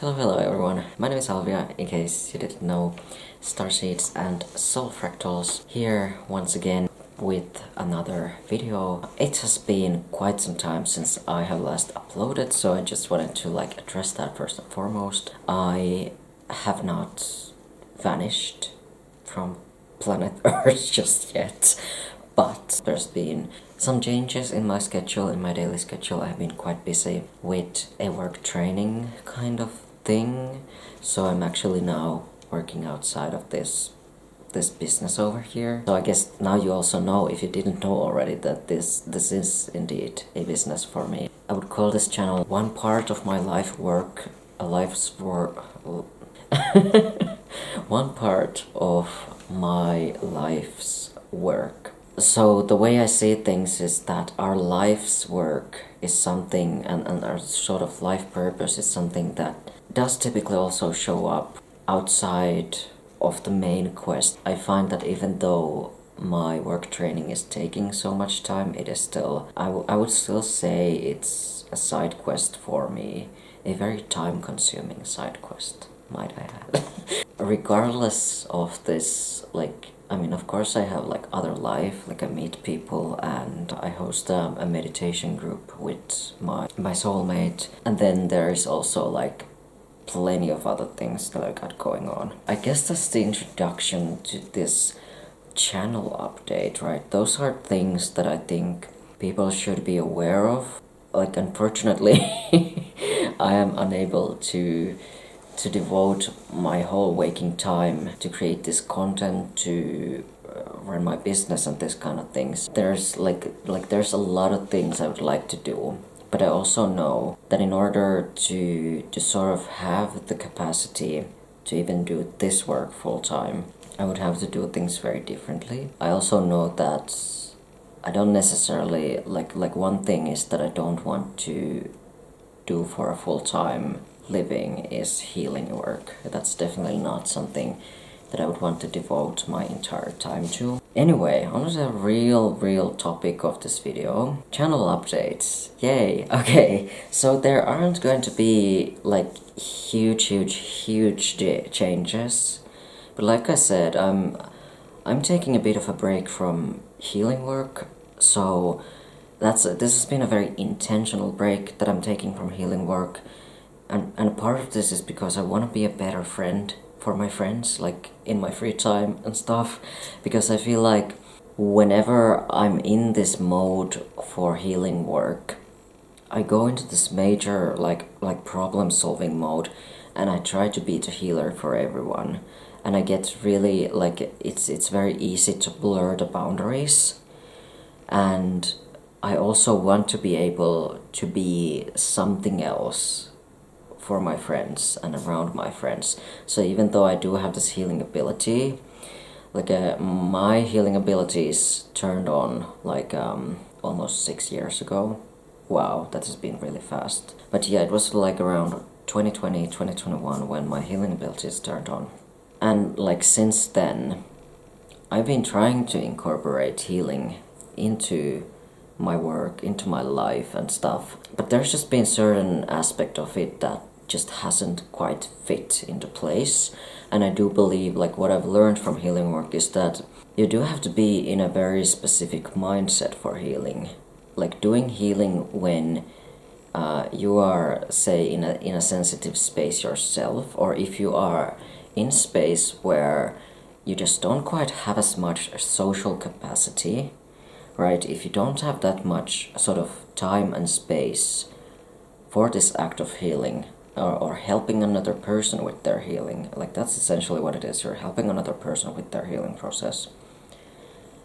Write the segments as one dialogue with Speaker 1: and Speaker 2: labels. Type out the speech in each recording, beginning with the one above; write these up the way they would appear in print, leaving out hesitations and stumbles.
Speaker 1: Hello everyone, my name is Alvia, in case you didn't know, Starseeds and Soul Fractals here once again with another video. It has been quite some time since I have last uploaded, so I just wanted to address that first and foremost. I have not vanished from planet Earth just yet, but there's been some changes in my schedule, in my daily schedule. I've been quite busy with a work training kind of thing, so I'm actually now working outside of this business over here. So I guess now you also know, if you didn't know already, that this is indeed a business for me. I would call this channel one part of my life work, a life's work, one part of my life's work. So the way I see things is that our life's work is something, and our sort of life purpose is something that does typically also show up outside of the main quest. I find that even though my work training is taking so much time, it is still, I would still say it's a side quest for me, a very time-consuming side quest, might I add. Regardless of this, of course I have other life, I meet people and I host a meditation group with my soulmate, and then there is also plenty of other things that I got going on. I guess that's the introduction to this channel update, right? Those are things that I think people should be aware of. Unfortunately, I am unable to devote my whole waking time to create this content, to run my business and this kind of things. There's there's a lot of things I would like to do, but I also know that in order to sort of have the capacity to even do this work full time, I would have to do things very differently. I also know that I don't necessarily one thing is that I don't want to do for a full time living is healing work. That's definitely not something that I would want to devote my entire time to. Anyway, on to the real topic of this video. Channel updates. Yay! Okay, so there aren't going to be huge changes. But like I said, I'm taking a bit of a break from healing work, so this has been a very intentional break that I'm taking from healing work. And part of this is because I want to be a better friend for my friends, in my free time and stuff, because I feel like whenever I'm in this mode for healing work, I go into this major problem solving mode, and I try to be the healer for everyone, and I get really it's very easy to blur the boundaries, and I also want to be able to be something else for my friends and around my friends. So even though I do have this healing ability, my healing abilities turned on almost 6 years ago. Wow, that has been really fast. But yeah, it was around 2020, 2021 when my healing abilities turned on. And since then, I've been trying to incorporate healing into my work, into my life and stuff. But there's just been certain aspect of it that just hasn't quite fit into place. And I do believe what I've learned from healing work is that you do have to be in a very specific mindset for healing. Doing healing when you are, say, in a sensitive space yourself, or if you are in space where you just don't quite have as much social capacity, right? If you don't have that much sort of time and space for this act of healing, or helping another person with their healing, that's essentially what it is. You're helping another person with their healing process.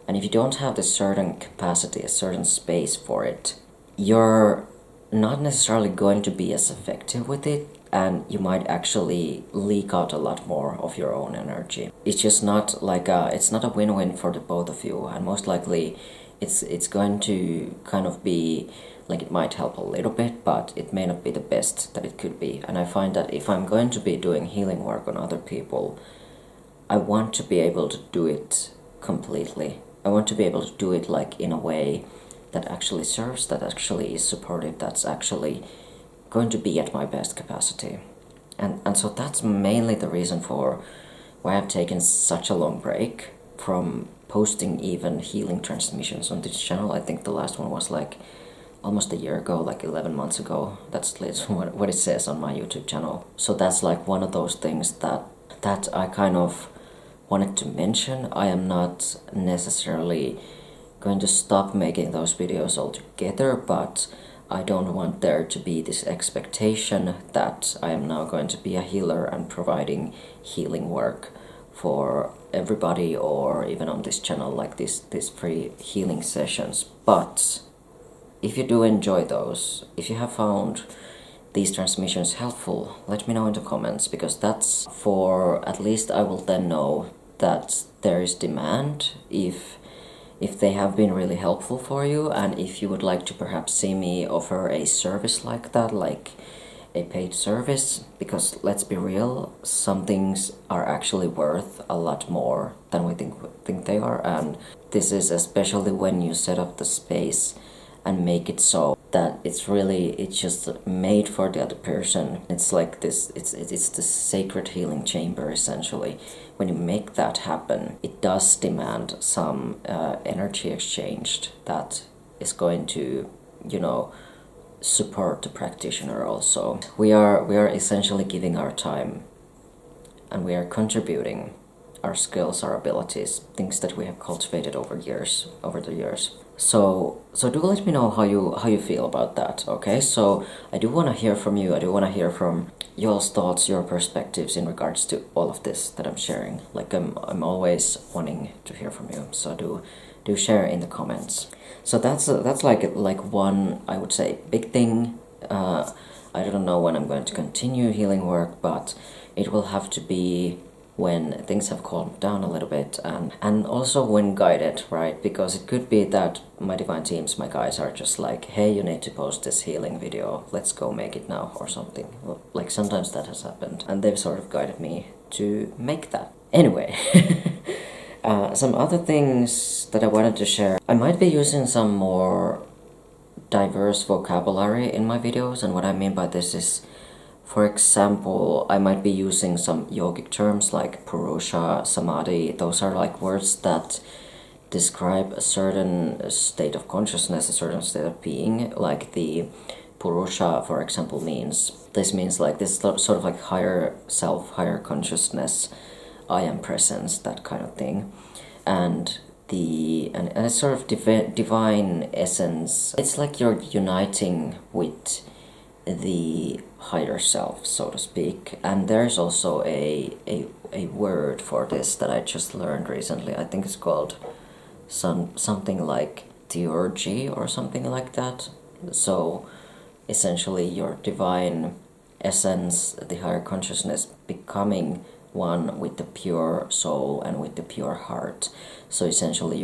Speaker 1: And if you don't have this certain capacity, a certain space for it, you're not necessarily going to be as effective with it, and you might actually leak out a lot more of your own energy. It's just not it's not a win-win for the both of you, and most likely it's going to kind of be it might help a little bit, but it may not be the best that it could be. And I find that if I'm going to be doing healing work on other people, I want to be able to do it completely. I want to be able to do it in a way that actually serves, that actually is supportive, that's actually going to be at my best capacity. And so that's mainly the reason for why I've taken such a long break from posting even healing transmissions on this channel. I think the last one was like almost a year ago, like 11 months ago. That's what it says on my YouTube channel. So that's like one of those things that I kind of wanted to mention. I am not necessarily going to stop making those videos altogether, but I don't want there to be this expectation that I am now going to be a healer and providing healing work for everybody, or even on this channel, like these free healing sessions. But if you do enjoy those, if you have found these transmissions helpful, let me know in the comments, because that's for, at least I will then know that there is demand if they have been really helpful for you, and if you would like to perhaps see me offer a service like that, like a paid service, because let's be real, some things are actually worth a lot more than we think they are, and this is especially when you set up the space and make it so that it's just made for the other person. It's like this, it's the sacred healing chamber essentially. When you make that happen, it does demand some energy exchanged that is going to, you know, support the practitioner also. We are essentially giving our time, and we are contributing our skills, our abilities, things that we have cultivated over the years. So do let me know how you feel about that, okay? So I do want to hear from you. I do want to hear from y'all's thoughts, your perspectives in regards to all of this that I'm sharing. Like I'm always wanting to hear from you. So do share in the comments. So that's like one, I would say, big thing. I don't know when I'm going to continue healing work, but it will have to be when things have calmed down a little bit, and also when guided, right? Because it could be that my divine teams, my guides, are just like, hey, you need to post this healing video, let's go make it now, or something. Like sometimes that has happened, and they've sort of guided me to make that. Anyway, some other things that I wanted to share. I might be using some more diverse vocabulary in my videos, and what I mean by this is, for example, I might be using some yogic terms like Purusha, Samadhi. Those are like words that describe a certain state of consciousness, a certain state of being. Like the Purusha, for example, means like this sort of like higher self, higher consciousness, I am presence, that kind of thing. And it's sort of divine essence. It's like you're uniting with the higher self, so to speak. And there's also a word for this that I just learned recently. I think it's called something like theurgy or something like that. So essentially your divine essence, the higher consciousness, becoming one with the pure soul and with the pure heart. So essentially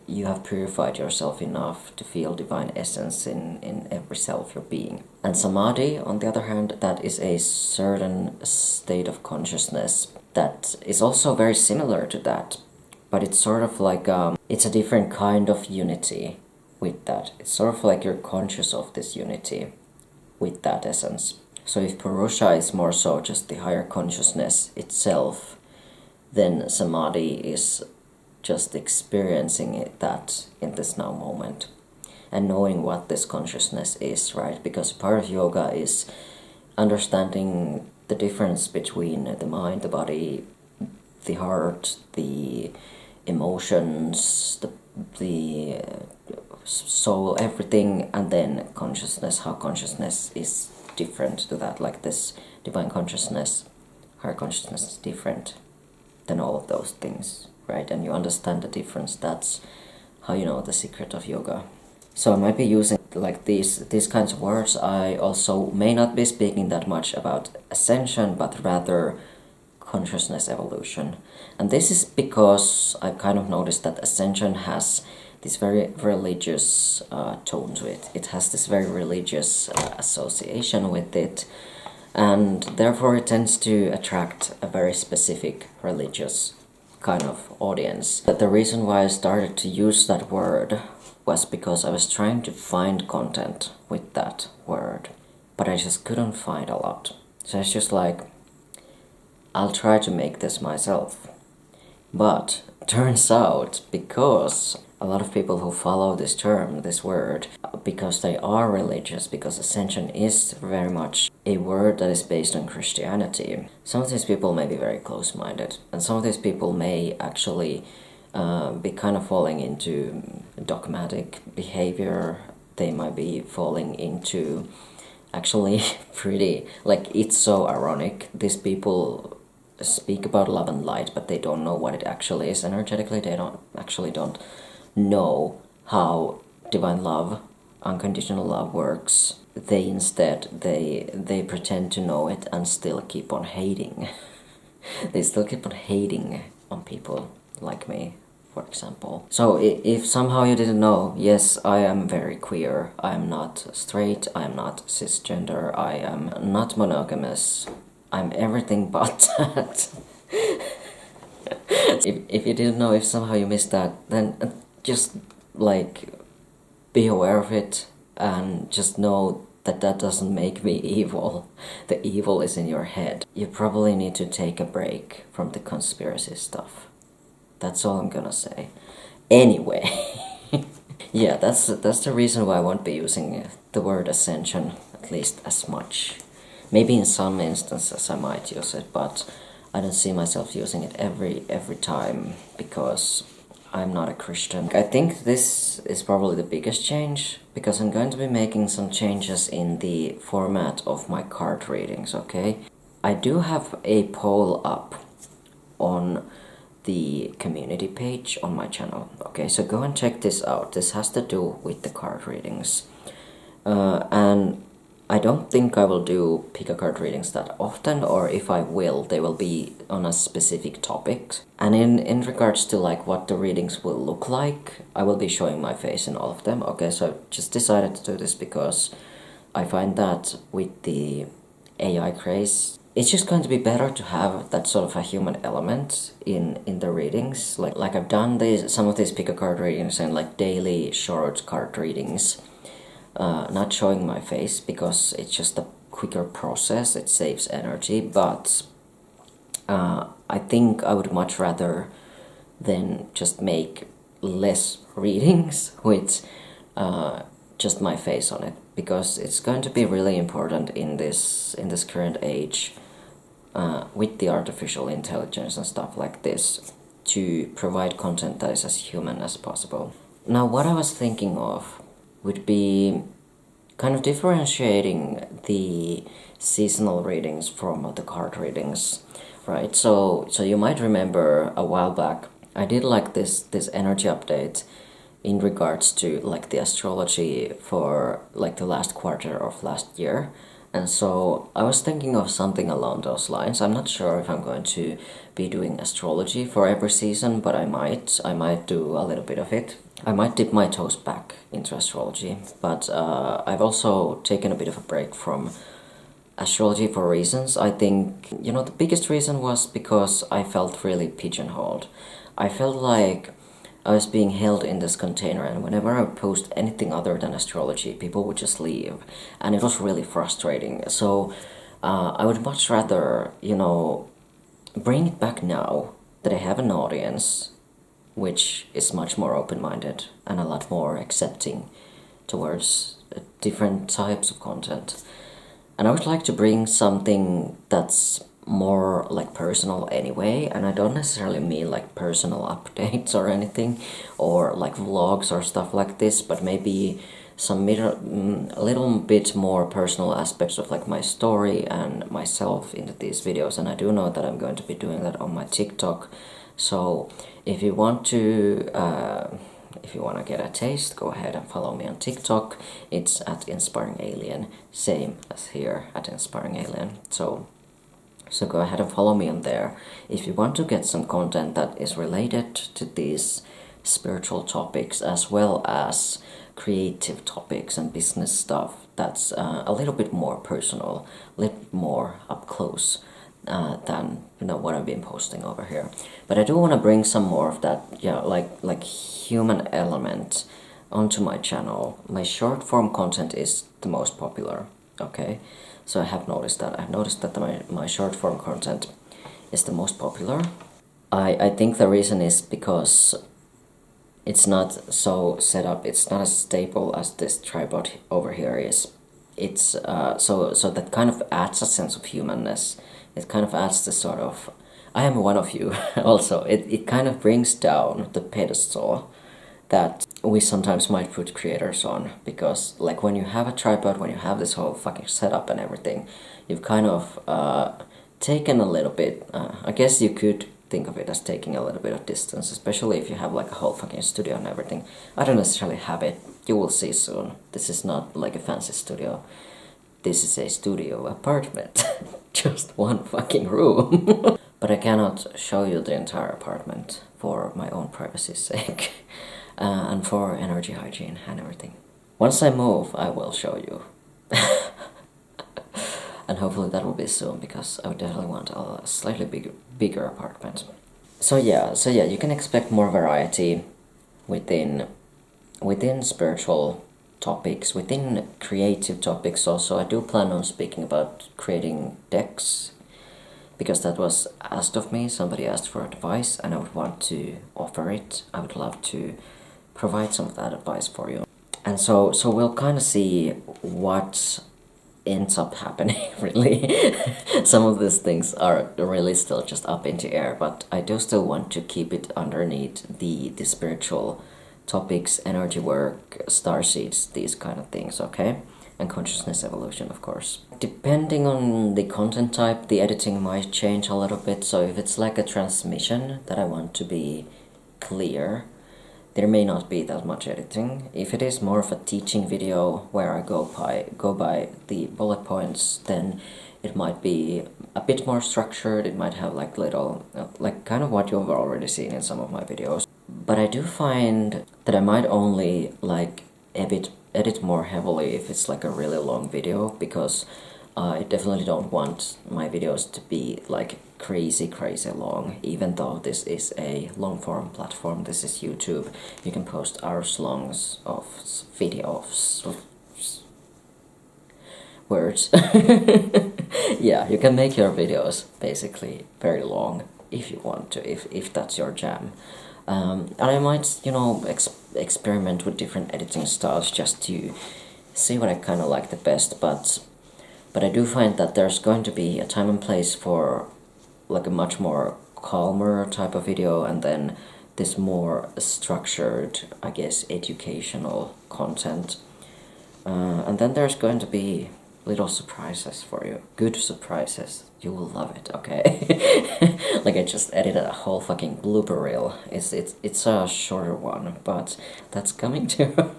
Speaker 1: you have purified yourself enough to feel divine essence in every cell of your being. And Samadhi, on the other hand, that is a certain state of consciousness that is also very similar to that, but it's sort of like it's a different kind of unity with that. It's sort of like you're conscious of this unity with that essence. So if Purusha is more so just the higher consciousness itself, then Samadhi is just experiencing that in this now moment and knowing what this consciousness is, right? Because part of yoga is understanding the difference between the mind, the body, the heart, the emotions, the soul, everything, and then consciousness, how consciousness is different to that. Like this divine consciousness, higher consciousness is different than all of those things, right? And you understand the difference. That's how you know the secret of yoga. So I might be using like these kinds of words. I also may not be speaking that much about ascension, but rather consciousness evolution. And this is because I've kind of noticed that ascension has this very religious tone to it. It has this very religious association with it, and therefore it tends to attract a very specific religious kind of audience. But the reason why I started to use that word was because I was trying to find content with that word, but I just couldn't find a lot. So it's just like, I'll try to make this myself. But turns out, because a lot of people who follow this term, this word, because they are religious, because ascension is very much a word that is based on Christianity, some of these people may be very close-minded, and some of these people may actually be kind of falling into dogmatic behavior. They might be falling into actually pretty, like, it's so ironic. These people speak about love and light, but they don't know what it actually is energetically. They don't know how divine love, unconditional love works. They pretend to know it and still keep on hating. They still keep on hating on people like me, for example. So if somehow you didn't know, yes, I am very queer. I am not straight, I am not cisgender, I am not monogamous. I'm everything but that. If you didn't know, if somehow you missed that, then just like be aware of it and just know that that doesn't make me evil. The evil is in your head. You probably need to take a break from the conspiracy stuff. That's all I'm gonna say. Anyway, yeah, that's the reason why I won't be using the word ascension, at least as much. Maybe in some instances I might use it, but I don't see myself using it every time because I'm not a Christian. I think this is probably the biggest change because I'm going to be making some changes in the format of my card readings, okay? I do have a poll up on the community page on my channel, okay? So go and check this out. This has to do with the card readings. And I don't think I will do pick a card readings that often, or if I will, they will be on a specific topic. And in regards to like what the readings will look like, I will be showing my face in all of them. Okay, so I just decided to do this because I find that with the AI craze, it's just going to be better to have that sort of a human element in the readings. Like I've done some of these pick a card readings and like daily short card readings. Not showing my face because it's just a quicker process, it saves energy, but I think I would much rather than just make less readings with just my face on it, because it's going to be really important in this current age with the artificial intelligence and stuff like this to provide content that is as human as possible. Now, what I was thinking of would be kind of differentiating the seasonal readings from the card readings, right? So you might remember a while back I did like this energy update in regards to like the astrology for like the last quarter of last year. And so I was thinking of something along those lines. I'm not sure if I'm going to be doing astrology for every season, but I might do a little bit of it. I might dip my toes back into astrology, but I've also taken a bit of a break from astrology for reasons. I think, the biggest reason was because I felt really pigeonholed. I felt like I was being held in this container, and whenever I would post anything other than astrology, people would just leave, and it was really frustrating. So I would much rather, bring it back now that I have an audience which is much more open-minded and a lot more accepting towards different types of content. And I would like to bring something that's more like personal anyway, and I don't necessarily mean like personal updates or anything, or like vlogs or stuff like this, but maybe some a little bit more personal aspects of like my story and myself into these videos. And I do know that I'm going to be doing that on my TikTok. So if you want to get a taste, go ahead and follow me on TikTok. It's at Inspiring Alien, same as here at Inspiring Alien. So go ahead and follow me on there if you want to get some content that is related to these spiritual topics, as well as creative topics and business stuff that's a little bit more personal, a little bit more up close than what I've been posting over here. But I do want to bring some more of that, like human element onto my channel. My short form content is the most popular, okay? So I have noticed that. I've noticed that my short form content is the most popular. I think the reason is because it's not so set up, it's not as stable as this tripod over here is. It's so that kind of adds a sense of humanness. It kind of adds this sort of, I am one of you also. It kind of brings down the pedestal that we sometimes might put creators on, because like when you have a tripod, when you have this whole fucking setup and everything, you've kind of taken a little bit, I guess you could think of it as taking a little bit of distance, especially if you have like a whole fucking studio and everything. I don't necessarily have it, you will see soon. This is not like a fancy studio. This is a studio apartment. Just one fucking room. But I cannot show you the entire apartment for my own privacy's sake. And for energy hygiene and everything. Once I move, I will show you. And hopefully that will be soon, because I would definitely want a slightly bigger apartment. So yeah, you can expect more variety within spiritual topics, within creative topics also. I do plan on speaking about creating decks, because that was asked of me. Somebody asked for advice and I would want to offer it. I would love to provide some of that advice for you. And so we'll kind of see what ends up happening, really. Some of these things are really still just up in the air, but I do still want to keep it underneath the spiritual topics, energy work, starseeds, these kind of things, okay? And consciousness evolution, of course. Depending on the content type, the editing might change a little bit. So if it's like a transmission that I want to be clear, there may not be that much editing. If it is more of a teaching video where I go by the bullet points, then it might be a bit more structured. It might have like little, like kind of what you've already seen in some of my videos. But I do find that I might only like edit more heavily if it's like a really long video, because I definitely don't want my videos to be like crazy long. Even though this is a long form platform, this is YouTube, you can post hours longs of videos, words. Yeah, you can make your videos basically very long if you want to, if that's your jam. And I might, you know, experiment with different editing styles just to see what I kind of like the best, but I do find that there's going to be a time and place for like a much more calmer type of video, and then this more structured, I guess, educational content. And then there's going to be little surprises for you. Good surprises. You will love it, okay? Like I just edited a whole fucking blooper reel. It's a shorter one, but that's coming to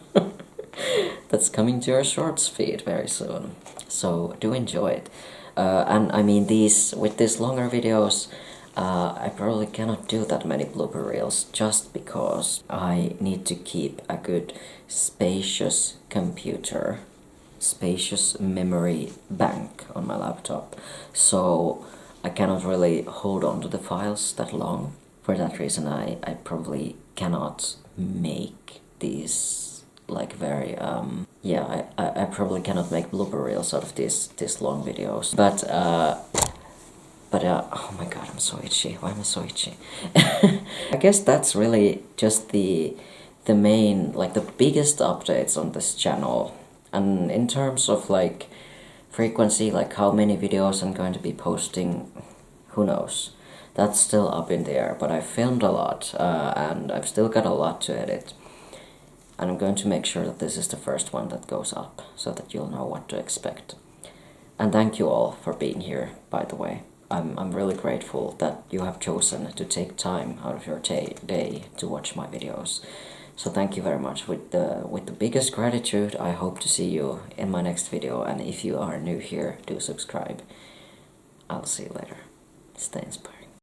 Speaker 1: that's coming to your shorts feed very soon. So do enjoy it. And I mean, with these longer videos, I probably cannot do that many blooper reels, just because I need to keep a good spacious computer, spacious memory bank on my laptop. So I cannot really hold on to the files that long. For that reason, I probably cannot make these like very yeah, I probably cannot make blooper reels out of these long videos. But oh my god, I'm so itchy. Why am I so itchy? I guess that's really just the main, like the biggest updates on this channel. And in terms of like frequency, like how many videos I'm going to be posting, who knows? That's still up in the air, but I filmed a lot and I've still got a lot to edit. And I'm going to make sure that this is the first one that goes up, so that you'll know what to expect. And thank you all for being here, by the way. I'm really grateful that you have chosen to take time out of your day to watch my videos. So thank you very much. With the biggest gratitude, I hope to see you in my next video. And if you are new here, do subscribe. I'll see you later. Stay inspired.